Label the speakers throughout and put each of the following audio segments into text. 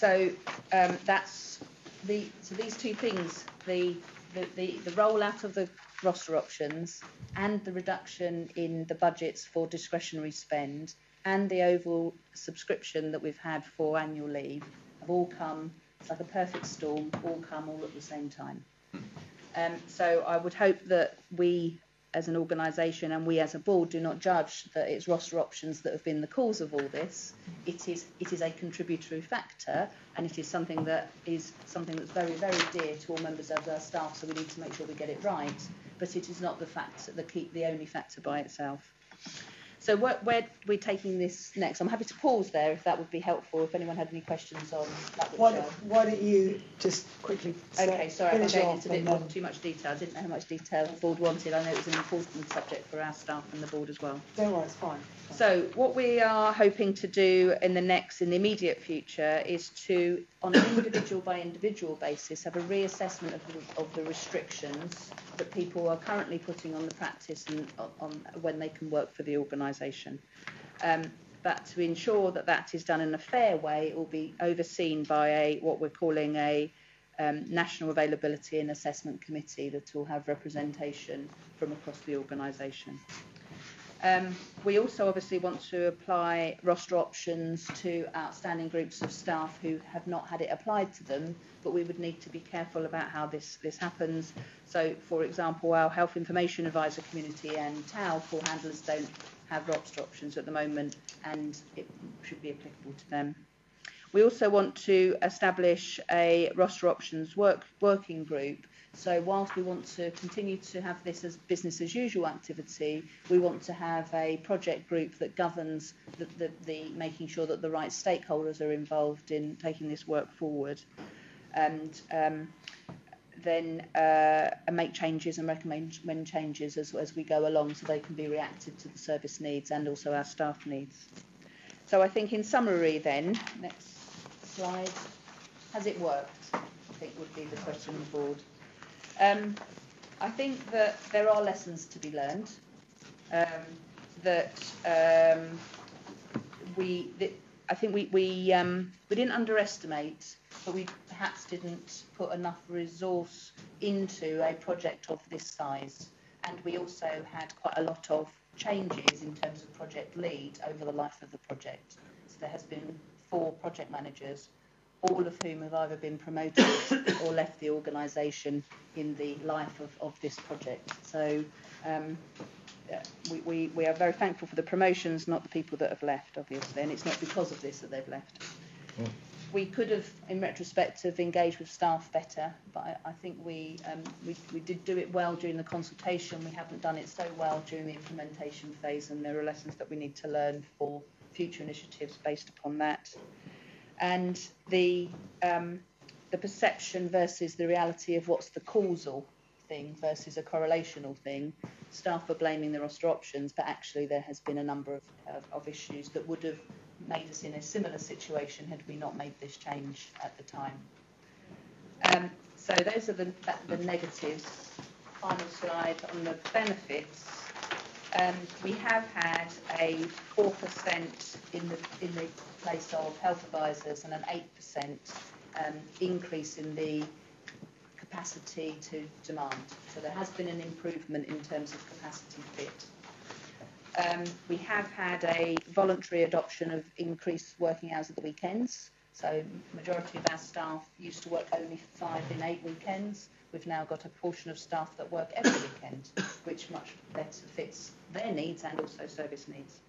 Speaker 1: So that's so these two things, the rollout of the roster options and the reduction in the budgets for discretionary spend and the overall subscription that we've had for annual leave have all come, it's like a perfect storm, all at the same time. So I would hope that we as an organisation and we as a board do not judge that it's roster options that have been the cause of all this. It is a contributory factor, and it is something that's very, very dear to all members of our staff, so we need to make sure we get it right. But it is not the only factor by itself. So where we're taking this next, I'm happy to pause there if that would be helpful, if anyone had any questions on that.
Speaker 2: Why don't you just quickly
Speaker 1: Okay, sorry, I'm going into a bit more, too much detail. I didn't know how much detail the board wanted. I know it was an important subject for our staff and the board as well.
Speaker 2: Don't worry, it's fine.
Speaker 1: So what we are hoping to do in the immediate future is to, on an individual by individual basis, have a reassessment of the restrictions that people are currently putting on the practice and on when they can work for the organisation. But to ensure that that is done in a fair way, it will be overseen by what we're calling a National Availability and Assessment Committee that will have representation from across the organisation. We also obviously want to apply roster options to outstanding groups of staff who have not had it applied to them, but we would need to be careful about how this happens. So, for example, our Health Information Advisor community and TAL call handlers don't have roster options at the moment, and it should be applicable to them. We also want to establish a roster options working group. So whilst we want to continue to have this as business as usual activity, we want to have a project group that governs the making sure that the right stakeholders are involved in taking this work forward, and then make changes and recommend changes as we go along, so they can be reactive to the service needs and also our staff needs. So I think in summary then, next slide, has it worked? I think would be the question on the board. I think that there are lessons to be learned. I think we didn't underestimate, but we perhaps didn't put enough resource into a project of this size. And we also had quite a lot of changes in terms of project lead over the life of the project. So there has been 4 project managers, all of whom have either been promoted or left the organisation in the life of this project. So we are very thankful for the promotions, not the people that have left, obviously, and it's not because of this that they've left. We could have, in retrospect, have engaged with staff better, but I think we did do it well during the consultation. We haven't done it so well during the implementation phase, and there are lessons that we need to learn for future initiatives based upon that. And the perception versus the reality of what's the causal thing versus a correlational thing. Staff are blaming the roster options, but actually there has been a number of issues that would have made us in a similar situation had we not made this change at the time. So those are the negatives. Final slide on the benefits. We have had a 4% in the place of health advisors and an 8% increase in the capacity to demand. So there has been an improvement in terms of capacity fit. We have had a voluntary adoption of increased working hours at the weekends. So majority of our staff used to work only 5 in 8 weekends. We've now got a portion of staff that work every weekend, which much better fits their needs and also service needs.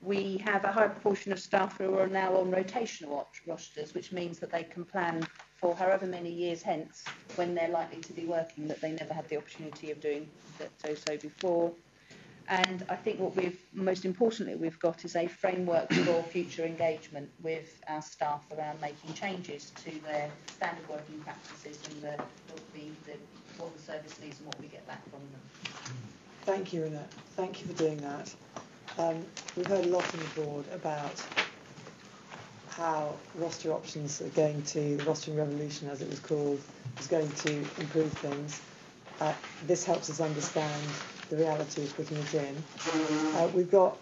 Speaker 1: We have a high proportion of staff who are now on rotational rosters, which means that they can plan for however many years hence when they're likely to be working, that they never had the opportunity of doing so before. And I think what most importantly we've got is a framework for future engagement with our staff around making changes to their standard working practices and what the service needs and what we get back from them.
Speaker 2: Thank you, Annette. Thank you for doing that. We've heard a lot on the board about how roster options are going to, the rostering revolution as it was called, is going to improve things. This helps us understand the reality of putting it in. We've got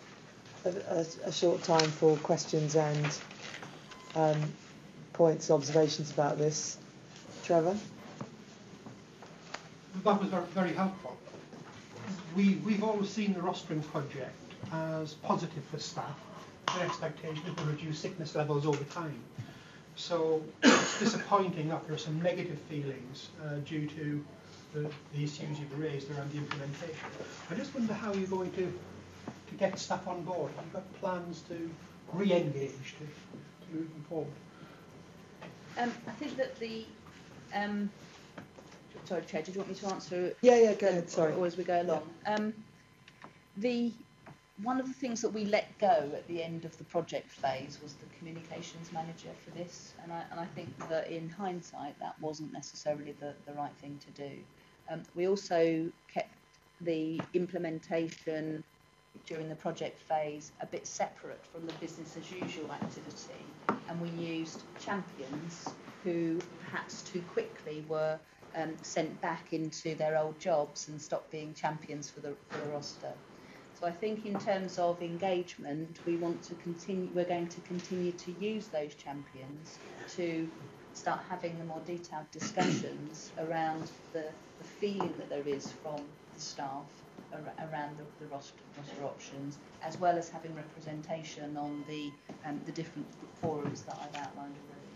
Speaker 2: a short time for questions and points, observations about this. Trevor?
Speaker 3: That was very, very helpful. We've always seen the rostering project as positive for staff. The expectation is to reduce sickness levels over time. So it's disappointing that there are some negative feelings due to the issues you've raised around the implementation. I just wonder how you're going to get staff on board. Have you got plans to re-engage, to move them forward?
Speaker 1: I think that the sorry, Chair, did you want me to answer?
Speaker 2: Yeah, go ahead, sorry.
Speaker 1: Or as we go along. Yeah. One of the things that we let go at the end of the project phase was the communications manager for this, and I think that in hindsight that wasn't necessarily the right thing to do. We also kept the implementation during the project phase a bit separate from the business as usual activity, and we used champions who perhaps too quickly were sent back into their old jobs and stopped being champions for the roster. So I think in terms of engagement, we're going to continue to use those champions to start having the more detailed discussions around the feeling that there is from the staff around the roster options, as well as having representation on the different forums that I've outlined already.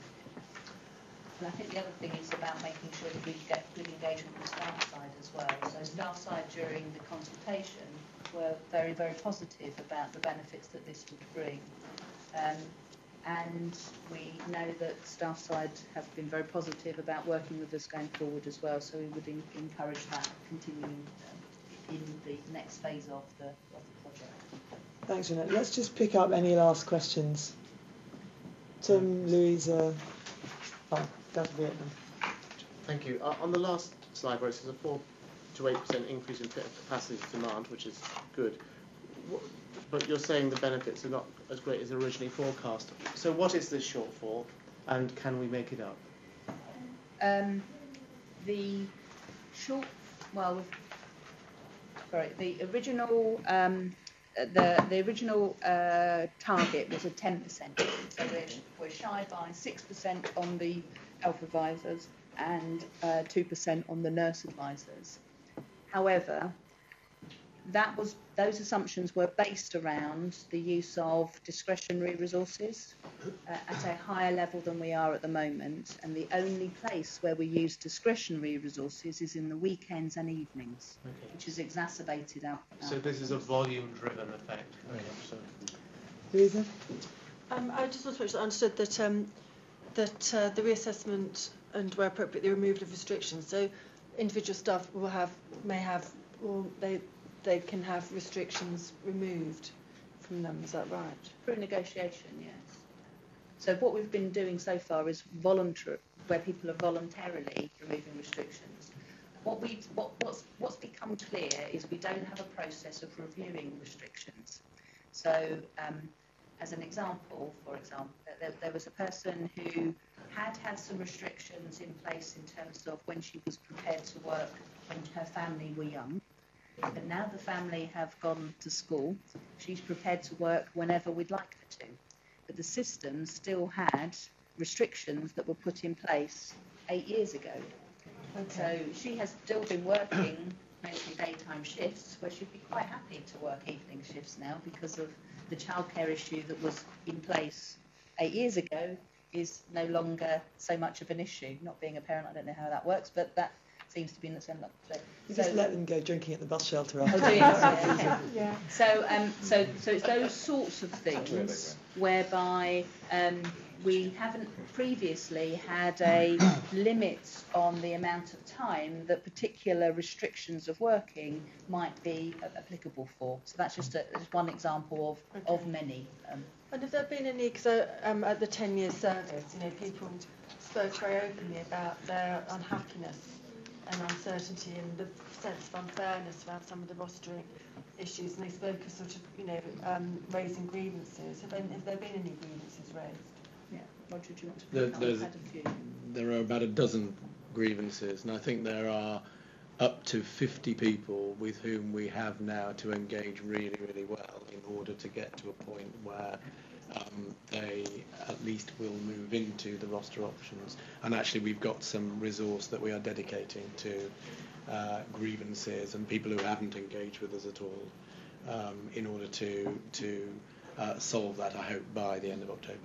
Speaker 1: And I think the other thing is about making sure that we get good engagement with the staff side as well. So staff side during the consultation were very, very positive about the benefits that this would bring. And we know that staff side have been very positive about working with us going forward as well, so we would encourage that continuing in the next phase of the project.
Speaker 2: Thanks, Jeanette. Let's just pick up any last questions. Tim, Louisa. That'll be it then.
Speaker 4: Thank you. On the last slide where it says a 4 to 8% increase in capacity demand, which is good, but you're saying the benefits are not as great as originally forecast. So what is this shortfall, and can we make it up?
Speaker 1: The original the original target was a 10%, so we're shy by 6% on the health advisors and 2% on the nurse advisors. However, those assumptions were based around the use of discretionary resources at a higher level than we are at the moment, and the only place where we use discretionary resources is in the weekends and evenings, which is exacerbated out.
Speaker 4: So this is a volume-driven effect.
Speaker 2: Louisa?
Speaker 5: I just want to make sure I understood that the reassessment and, where appropriate, the removal of restrictions. So individual staff they can have restrictions removed from them. Is that right?
Speaker 1: Through negotiation, yes. So what we've been doing so far is voluntary, where people are voluntarily removing restrictions. What's become clear is we don't have a process of reviewing restrictions. So, as an example, there was a person who had some restrictions in place in terms of when she was prepared to work when her family were young. But now the family have gone to school, she's prepared to work whenever we'd like her to. But the system still had restrictions that were put in place 8 years ago. Okay. So she has still been working mostly daytime shifts, where she'd be quite happy to work evening shifts now because of the childcare issue that was in place 8 years ago is no longer so much of an issue. Not being a parent, I don't know how that works, but that seems to be in the same level.
Speaker 2: You just let them go drinking at the bus shelter after.
Speaker 1: Yeah. So it's those sorts of things whereby we haven't previously had a limit on the amount of time that particular restrictions of working might be applicable for. So that's just one example of many.
Speaker 5: And have there been any, because at the 10-year service, people spoke very openly about their unhappiness and uncertainty and the sense of unfairness around some of the rostering issues, and they spoke of sort of, raising grievances. Have there been any grievances raised?
Speaker 1: Yeah, Roger, do you want to pick up? A few.
Speaker 6: There are about a dozen grievances, and I think there are up to 50 people with whom we have now to engage really, really well in order to get to a point where they at least will move into the roster options. And actually we've got some resource that we are dedicating to grievances and people who haven't engaged with us at all in order to solve that, I hope, by the end of October.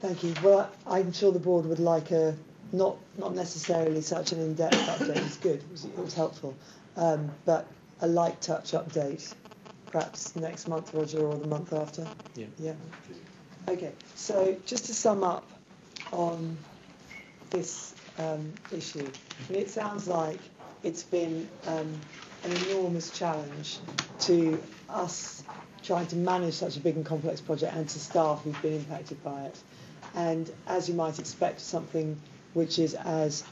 Speaker 2: Thank you. Well, I'm sure the board would like a not necessarily such an in-depth update. It's good. It was helpful, but a light touch update, perhaps next month, Roger, or the month after.
Speaker 6: Yeah.
Speaker 2: Yeah. Okay. So just to sum up on this issue, I mean, it sounds like it's been an enormous challenge to us trying to manage such a big and complex project and to staff who've been impacted by it. And as you might expect, something which is as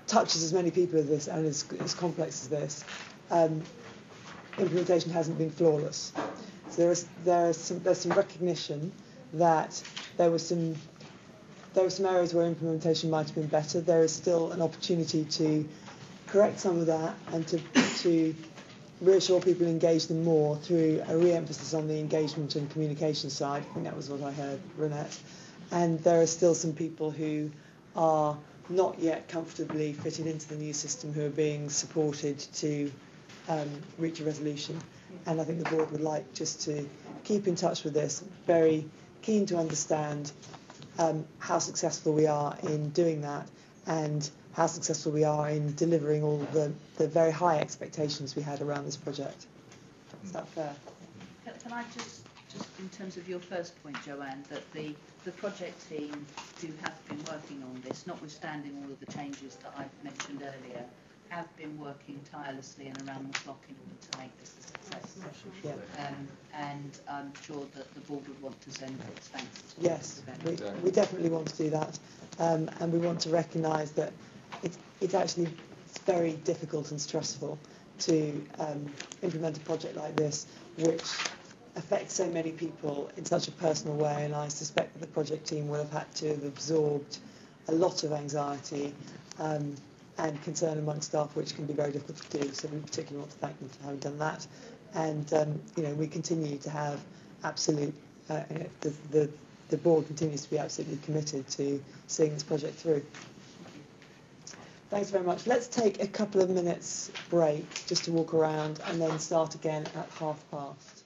Speaker 2: touches as many people as this and is as complex as this, implementation hasn't been flawless. So there's some recognition that there were some areas where implementation might have been better. There is still an opportunity to correct some of that and to reassure people, engage them more through a re-emphasis on the engagement and communication side. I think that was what I heard, Renette. And there are still some people who are not yet comfortably fitted into the new system who are being supported to reach a resolution. And I think the board would like just to keep in touch with this, very keen to understand how successful we are in doing that and how successful we are in delivering all the very high expectations we had around this project. Is that fair?
Speaker 1: Can I just in terms of your first point, Joanne, that the project team who have been working on this, notwithstanding all of the changes that I've mentioned earlier, have been working tirelessly and around the clock in order to make this a success.
Speaker 2: Yeah.
Speaker 1: And I'm sure that the board would want to send its thanks to
Speaker 2: Yes,
Speaker 1: them.
Speaker 2: we definitely want to do that, and we want to recognise that it's actually very difficult and stressful to implement a project like this, which affects so many people in such a personal way, and I suspect that the project team will have had to have absorbed a lot of anxiety and concern among staff, which can be very difficult to do. So we particularly want to thank them for having done that. And we continue to have absolute. The board continues to be absolutely committed to seeing this project through. Thanks very much. Let's take a couple of minutes break just to walk around and then start again at past.